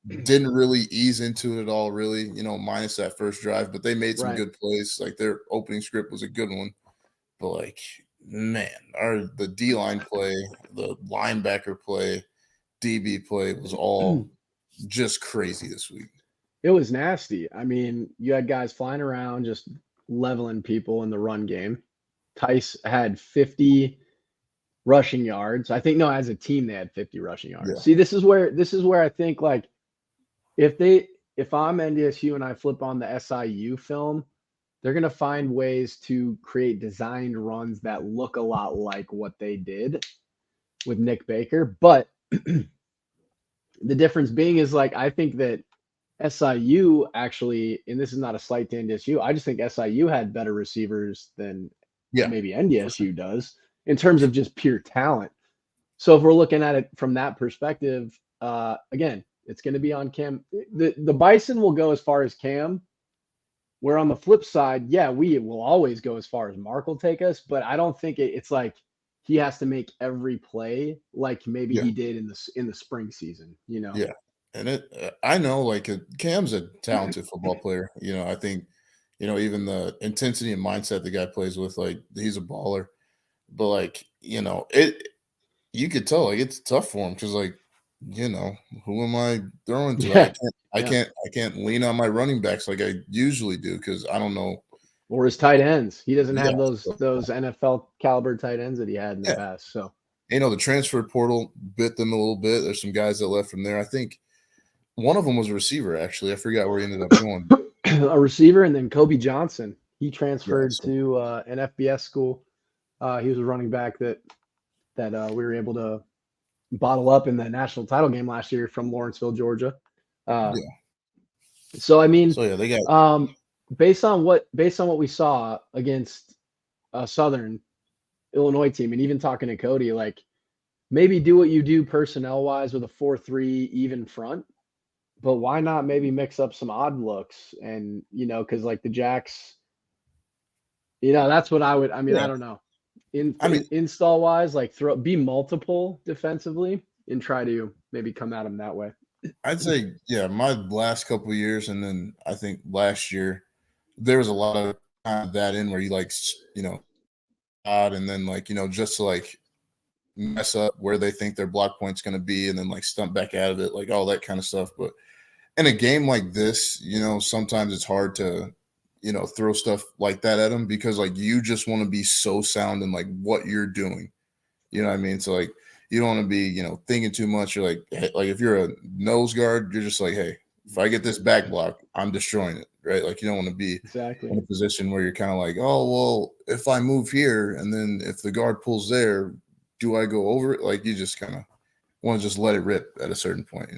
Didn't really ease into it at all, really. Minus that first drive, but they made some Right. good plays. Like their opening script was a good one, but like man, the D line play, the linebacker play, DB play was all just crazy this week. It was nasty. I mean, you had guys flying around just leveling people in the run game. Tice had 50 rushing yards. I think as a team they had 50 rushing yards. Yeah. See, this is where I think like if I'm NDSU and I flip on the SIU film, they're going to find ways to create designed runs that look a lot like what they did with Nick Baker. But the difference being is like, I think that SIU actually, and this is not a slight to NDSU, I just think SIU had better receivers than maybe NDSU does in terms of just pure talent. So if we're looking at it from that perspective, again, it's going to be on Cam. The Bison will go as far as Cam. Where on the flip side, yeah, we will always go as far as Mark will take us, but I don't think it's like he has to make every play like maybe he did in the spring season, Yeah, and I know like Cam's a talented football player. I think even the intensity and mindset the guy plays with, like he's a baller. But like you could tell like it's tough for him because like who am I throwing to? Yeah. I can't lean on my running backs like I usually do because I don't know. Or his tight ends. He doesn't have those NFL caliber tight ends that he had in the past. So the transfer portal bit them a little bit. There's some guys that left from there. I think one of them was a receiver. Actually, I forgot where he ended up going. A receiver, and then Kobe Johnson. He transferred to an FBS school. He was a running back that we were able to bottle up in the national title game last year from Lawrenceville, Georgia. So I mean, they got based on what we saw against a Southern Illinois team, and even talking to Cody, like maybe do what you do personnel wise with a 4-3 even front, but why not maybe mix up some odd looks and because like the Jacks, that's what I would. I mean, I don't know. Install wise, like be multiple defensively and try to maybe come at them that way. I'd say, my last couple of years, and then I think last year, there was a lot of that in where you like, odd, and then like, just to like mess up where they think their block point's going to be, and then like stump back out of it, like all that kind of stuff. But in a game like this, sometimes it's hard to, throw stuff like that at them because like you just want to be so sound in like what you're doing. You know what I mean? So like you don't want to be, thinking too much. You're like if you're a nose guard, you're just like, hey, if I get this back block, I'm destroying it, right? Like you don't want to be in a position where you're kind of like, oh, well, if I move here and then if the guard pulls there, do I go over it? Like you just kind of want to just let it rip at a certain point,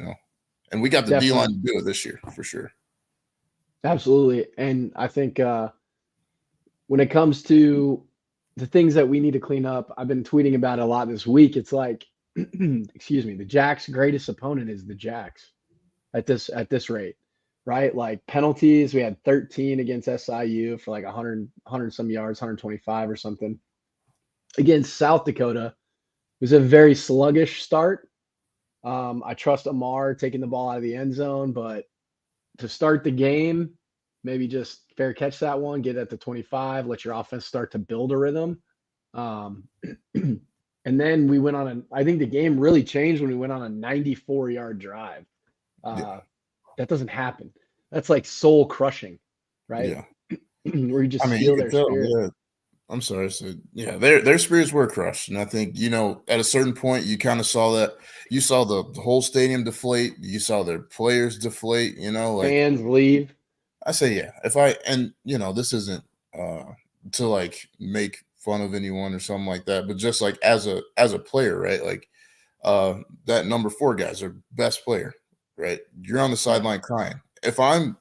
And we got the D-line to do it this year for sure. Absolutely. And I think when it comes to the things that we need to clean up, I've been tweeting about it a lot this week. It's like, excuse me, the Jacks' greatest opponent is the Jacks at this rate, right? Like penalties, we had 13 against SIU for like 100 some yards, 125 or something. Against South Dakota, it was a very sluggish start. I trust Amar taking the ball out of the end zone, but to start the game, maybe just fair catch that one, get at the 25, let your offense start to build a rhythm. And then we went on I think the game really changed when we went on a 94-yard drive. That doesn't happen. That's like soul crushing, right? Yeah. Where you just feel their spirit. Yeah. I'm sorry. So yeah, their spirits were crushed. And I think, at a certain point you kind of saw that. You saw the whole stadium deflate. You saw their players deflate, fans leave. I say, yeah, this isn't to like make fun of anyone or something like that, but just like as a player, right? Like that number 4 guy's our best player, right? You're on the sideline crying. If I'm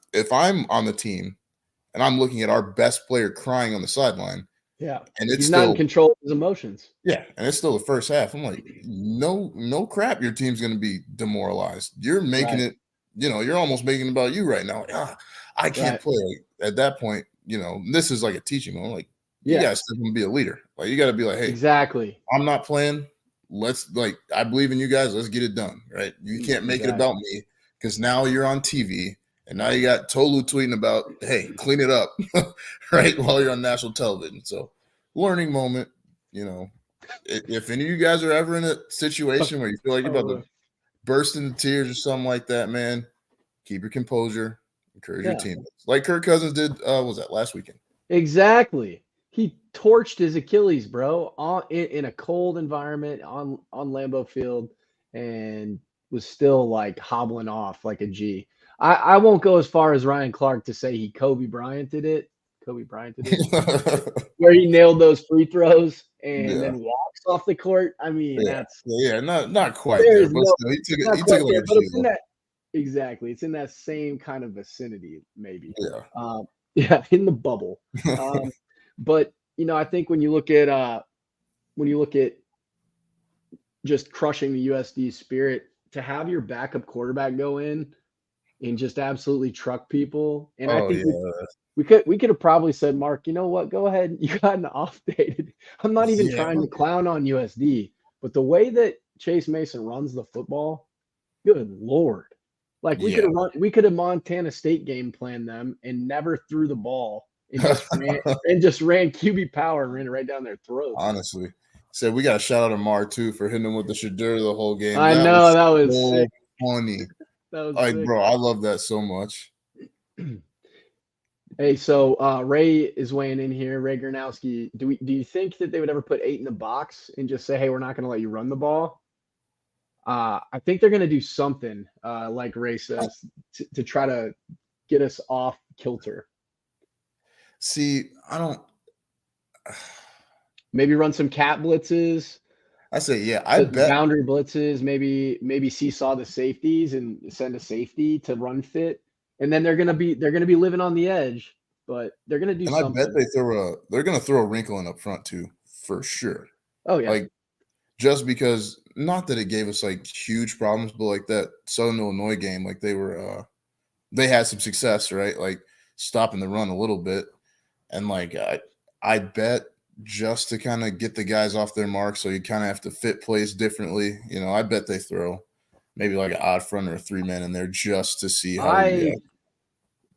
on the team and I'm looking at our best player crying on the sideline, yeah, and it's he's still not in control of his emotions. Yeah, and it's still the first half. I'm like, no crap, your team's going to be demoralized. You're making it, you're almost making it about you right now. Like, I can't play. Like, at that point, this is like a teaching moment. Like, you got to step and be a leader. Like, you got to be like, hey, exactly. I'm not playing. Let's I believe in you guys. Let's get it done. Right? You can't make it about me because now you're on TV and now you got Tolu tweeting about, hey, clean it up, right? While you're on national television. So, learning moment. If any of you guys are ever in a situation where you feel like you're about to burst into tears or something like that, man, keep your composure, encourage your teammates. Like Kirk Cousins did, what was that, last weekend? Exactly. He torched his Achilles, bro, in a cold environment on Lambeau Field and was still like hobbling off like a G. I won't go as far as Ryan Clark to say he Kobe Bryanted it, where he nailed those free throws and then walks off the court. I mean, that's not quite there, but he took it like a shield. Exactly, it's in that same kind of vicinity, maybe. Yeah, in the bubble. But I think when you look at just crushing the USD spirit, to have your backup quarterback go in and just absolutely truck people, and I think we could have probably said, Mark, you know what? Go ahead. You got an off day. I'm not even trying to clown on USD, but the way that Chase Mason runs the football, good Lord. Like we could have Montana State game planned them and never threw the ball and just ran QB power and ran it right down their throats. Honestly. So we got a shout out to Mar too for hitting him with the Shadur the whole game. I know that was so sick. Funny. That was like, sick. Bro, I love that so much. Hey, so Ray is weighing in here. Ray Gernowski, do you think that they would ever put 8 in the box and just say, hey, we're not going to let you run the ball? I think they're going to do something, like Ray says, to try to get us off kilter. See, I don't. Maybe run some cat blitzes. I say, I bet boundary blitzes. Maybe seesaw the safeties and send a safety to run fit. And then they're gonna be living on the edge, but they're gonna do something. I bet they're gonna throw a wrinkle in up front too, for sure. Oh yeah. Like just because, not that it gave us like huge problems, but like that Southern Illinois game, like they had some success, right? Like stopping the run a little bit. And like I bet just to kind of get the guys off their mark, so you kind of have to fit plays differently. I bet they throw maybe like an odd front or a 3-man in there just to see how you react.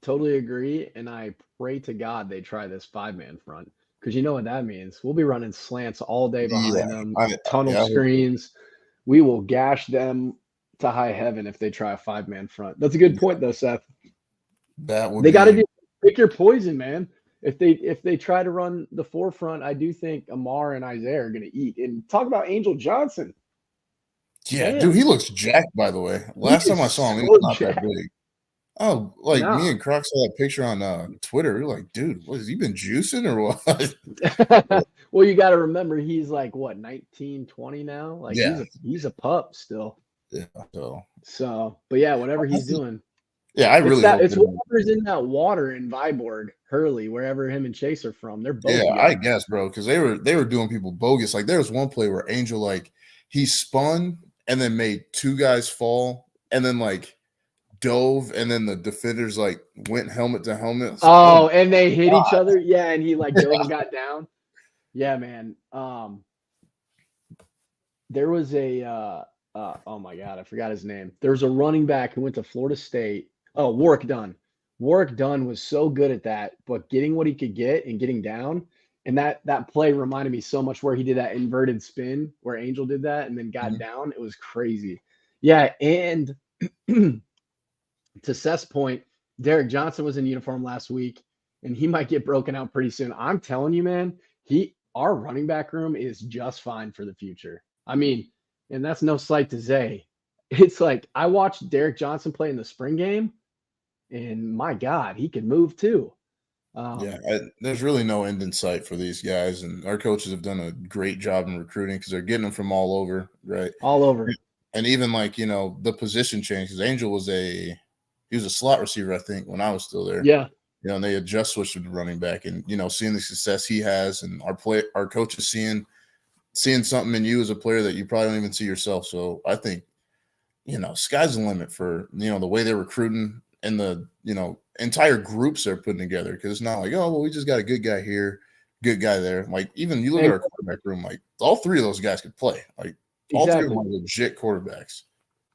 Totally agree, and I pray to God they try this 5-man front, because you know what that means. We'll be running slants all day behind them, tunnel screens. We will gash them to high heaven if they try a 5-man front. That's a good point, though, Seth. They got to pick your poison, man. If they try to run the 4 front, I do think Amar and Isaiah are going to eat. And talk about Angel Johnson. Yeah, Damn, dude, he looks jacked, by the way. he Last time I is saw him, he so was not that jacked. big. Oh, like me No. and Croc saw that picture on Twitter. We were like, dude, what has he been juicing or what? Well, you got to remember he's like what 19, 20 now. Like Yeah, he's a pup still. yeah. So So, but yeah, whatever I he's think, doing, yeah, I really hope it's that. whoever's in that water in Viborg, Hurley, wherever him and Chase are from. They're both Yeah, I together. guess, bro, because they were doing people bogus. Like there was one play where Angel like he spun and then made two guys fall and then like dove and then the defenders like went helmet to helmet. It's like, oh Oh, and they hit each God. other. Yeah, and he like dove and got down. Yeah, man. There was oh my God, I forgot his name. There was a running back who went to Florida State. Oh, Warwick Dunn. Warwick Dunn was so good at that, but getting what he could get and getting down. And that play reminded me so much where he did that inverted spin where Angel did that and then got Mhm. down. It was crazy. Yeah, and to Seth's point, Derek Johnson was in uniform last week, and he might get broken out pretty soon. I'm telling you, man, our running back room is just fine for the future. I mean, and that's no slight to Zay. It's like I watched Derek Johnson play in the spring game, and my God, he can move too. Yeah, Um, there's really no end in sight for these guys, and our coaches have done a great job in recruiting because they're getting them from all over, right? all over. And even like the position change because Angel was he was a slot receiver, I think, when I was still there. Yeah, And they had just switched to running back, and seeing the success he has, and our coaches seeing something in you as a player that you probably don't even see yourself. So I think sky's the limit for the way they're recruiting and the entire groups they're putting together because it's not like, oh well, we just got a good guy here, good guy there. Like even you look at and our quarterback room, like all three of those guys could play. Like all three of them exactly. are legit quarterbacks.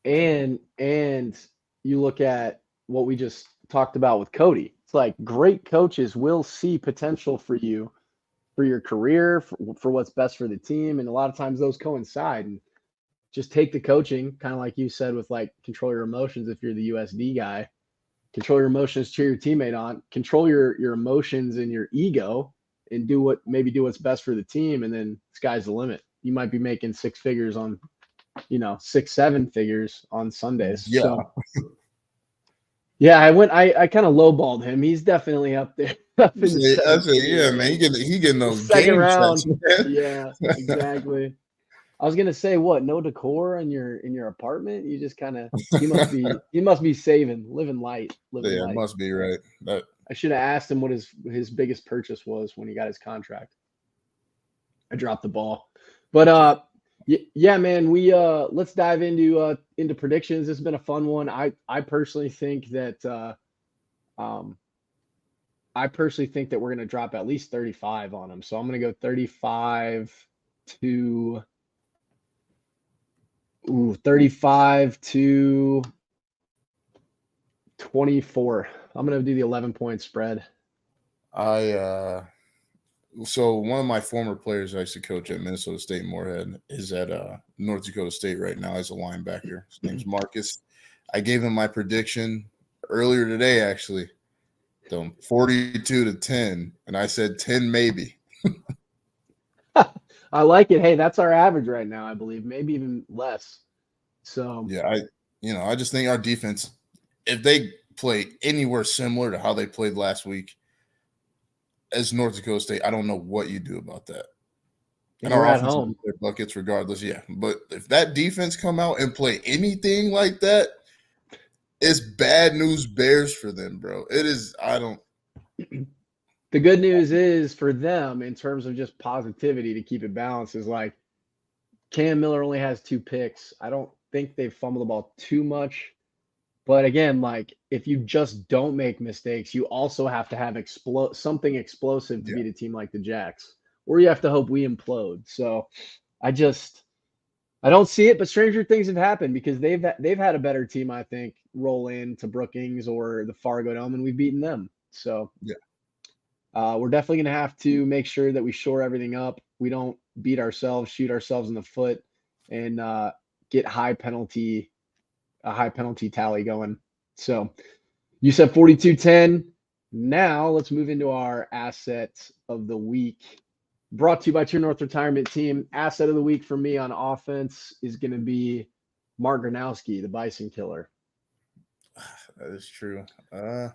And you look at what we just talked about with Cody. It's like great coaches will see potential for you for your career, for what's best for the team. And a lot of times those coincide. And just take the coaching, kind of like you said, with like control your emotions. If you're the USD guy, control your emotions, cheer your teammate on, control your emotions and your ego, and do what's best for the team. And then sky's the limit. You might be making six figures on, 6, 7 figures on Sundays. Yeah, So yeah, I kind of lowballed him. He's definitely up there, up in the I seven say, yeah, figure man, range. he getting The those second game checks, round. man. Yeah, exactly. I was gonna say what? No decor in your apartment? You just kind of he must be living light, living Yeah, it light. must be right. That I should have asked him what his biggest purchase was when he got his contract. I dropped the ball. But yeah, man, we let's dive into predictions. This has been a fun one. I personally think that um we're gonna drop at least 35 on him. So I'm gonna go 35 to 35 to 24. I'm gonna do the 11-point spread. So one of my former players I used to coach at Minnesota State Moorhead is at North Dakota State right now as a linebacker. His name's Marcus. I gave him my prediction earlier today, actually. So 42-10, and I said 10 maybe. I like it. Hey, that's our average right now, I believe, maybe even less. So Yeah, I just think our defense, if they play anywhere similar to how they played last week as North Dakota State, I don't know what you do about that. And you're our at offense will home. get their buckets regardless, yeah. But if that defense come out and play anything like that, it's bad news bears for them, bro. It is. I don't. The good news is for them in terms of just positivity to keep it balanced is like Cam Miller only has 2 picks. I don't think they've fumbled the ball too much. But again, like if you just don't make mistakes, you also have to have something explosive to Yeah, beat a team like the Jacks, or you have to hope we implode. So I don't see it, but stranger things have happened because they've had a better team, I think, roll in to Brookings or the Fargo Dome, and we've beaten them. So yeah, we're definitely going to have to make sure that we shore everything up. We don't beat ourselves, shoot ourselves in the foot, and get a high penalty tally going. So you said 42-10. Now let's move into our asset of the week. Brought to you by True North Retirement Team. Asset of the week for me on offense is going to be Mark Gronowski, the Bison killer. That is true. I'm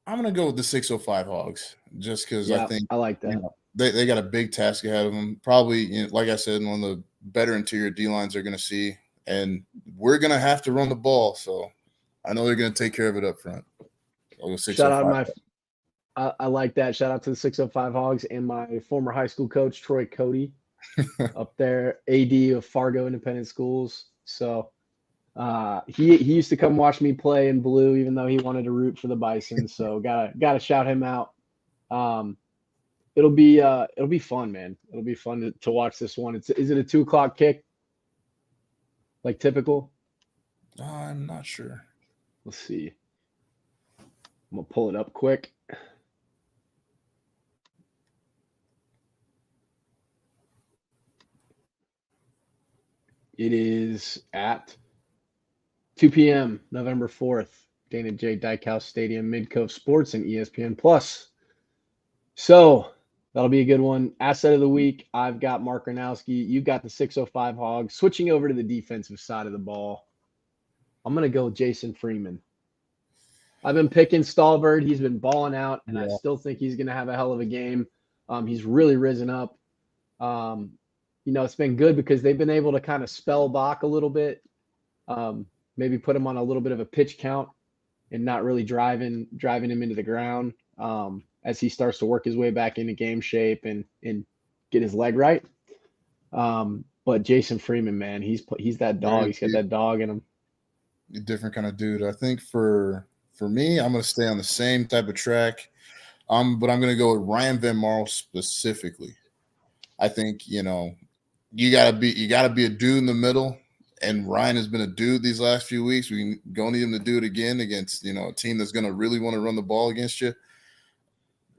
gonna go with the 605 Hogs just because I think I like that. You know, they got a big task ahead of them. Probably, like I said, one of the better interior D lines they're gonna see, and we're gonna have to run the ball. So I know they're gonna take care of it up front. I'll go 605. Shout out I like that. Shout out to the 605 Hogs and my former high school coach, Troy Cody, up there, AD of Fargo Independent Schools. So he used to come watch me play in blue, even though he wanted to root for the Bison. So gotta shout him out. It'll be fun, man. It'll be fun to watch this one. Is it a 2:00 kick? Like typical? I'm not sure. Let's see. I'm gonna pull it up quick. It is at 2 p.m. November 4th, Dana J. Dykehouse Stadium, Midcove Sports, and ESPN Plus. So that'll be a good one. Asset of the week, I've got Mark Gronowski. You've got the 605 Hogs. Switching over to the defensive side of the ball, I'm going to go with Jason Freeman. I've been picking Stallbird. He's been balling out, and I still think he's going to have a hell of a game. He's really risen up. It's been good because they've been able to kind of spell Bach a little bit, maybe put him on a little bit of a pitch count and not really driving him into the ground as he starts to work his way back into game shape and get his leg right. But Jason Freeman, man, he's that dog. He's got that dog in him. A different kind of dude. I think for me, I'm going to stay on the same type of track, but I'm going to go with Ryan Van Marl specifically. I think, you gotta be a dude in the middle, and Ryan has been a dude these last few weeks. We don't need him to do it again against, a team that's going to really want to run the ball against you.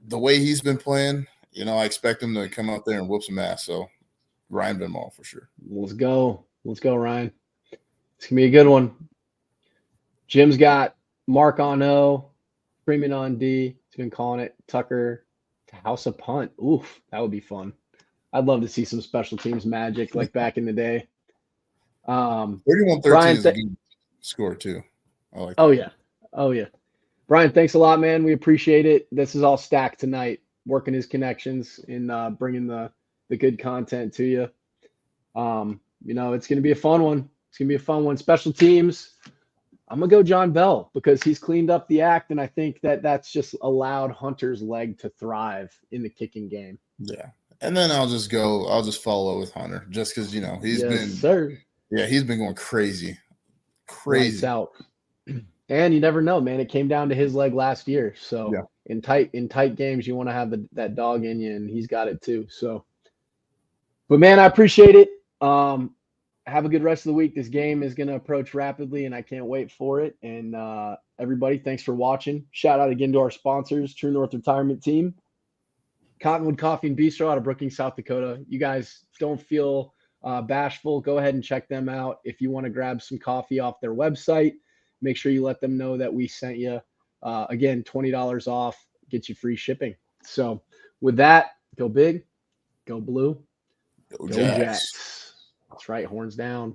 The way he's been playing, I expect him to come out there and whoop some ass. So Ryan Van Marl for sure. Let's go, Ryan. It's gonna be a good one. Jim's got Mark on O, Freeman on D. He's been calling it Tucker to house a punt. Oof, that would be fun. I'd love to see some special teams magic like back in the day. 31-13 is a good score too. I like that. Oh yeah. Brian, thanks a lot, man. We appreciate it. This is all Stack tonight, working his connections and bringing the good content to you. It's going to be a fun one. Special teams, I'm going to go John Bell because he's cleaned up the act, and I think that's just allowed Hunter's leg to thrive in the kicking game. Yeah. And then I'll just follow with Hunter just because, he's been going crazy. Lights out. And you never know, man. It came down to his leg last year. So in tight games, you want to have that dog in you, and he's got it too. So, but man, I appreciate it. Have a good rest of the week. This game is going to approach rapidly, and I can't wait for it. And everybody, thanks for watching. Shout out again to our sponsors, True North Retirement Team, Cottonwood Coffee and Bistro out of Brookings, South Dakota. You guys don't feel bashful. Go ahead and check them out. If you want to grab some coffee off their website, make sure you let them know that we sent you. Again, $20 off, get you free shipping. So with that, go big, go blue, go Jacks. That's right, horns down.